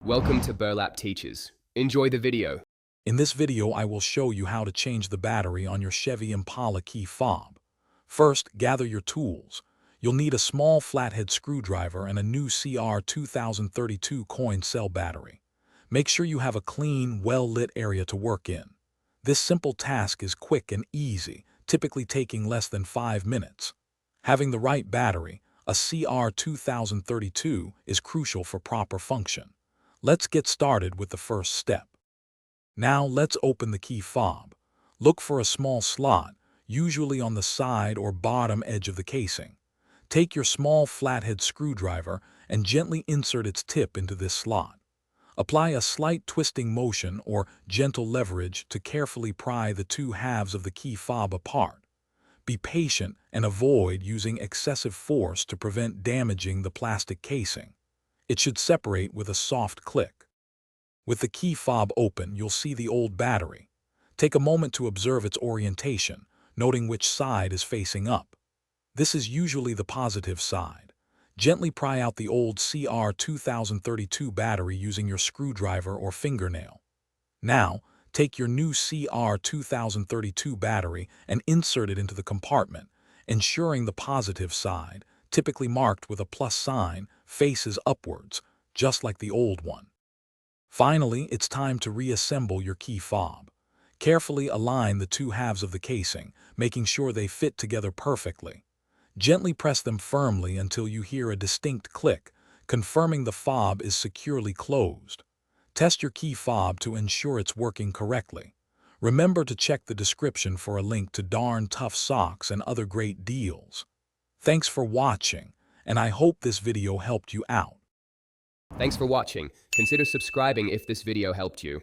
Welcome to Burlap Teachers. Enjoy the video. In this video, I will show you how to change the battery on your Chevy Impala key fob. First, gather your tools. You'll need a small flathead screwdriver and a new CR 2032 coin cell battery. Make sure you have a clean, well-lit area to work in. This simple task is quick and easy, typically taking less than 5 minutes. Having the right battery, a CR 2032, is crucial for proper function. Let's get started with the first step. Now let's open the key fob. Look for a small slot, usually on the side or bottom edge of the casing. Take your small flathead screwdriver and gently insert its tip into this slot. Apply a slight twisting motion or gentle leverage to carefully pry the two halves of the key fob apart. Be patient and avoid using excessive force to prevent damaging the plastic casing. It should separate with a soft click. With the key fob open, you'll see the old battery. Take a moment to observe its orientation, noting which side is facing up. This is usually the positive side. Gently pry out the old CR 2032 battery using your screwdriver or fingernail. Now, take your new CR 2032 battery and insert it into the compartment, ensuring the positive side, typically marked with a plus sign, faces upwards, just like the old one. Finally, it's time to reassemble your key fob. Carefully align the two halves of the casing, making sure they fit together perfectly. Gently press them firmly until you hear a distinct click, confirming the fob is securely closed. Test your key fob to ensure it's working correctly. Remember to check the description for a link to Darn Tough socks and other great deals. Thanks for watching, and I hope this video helped you out. Thanks for watching. Consider subscribing if this video helped you.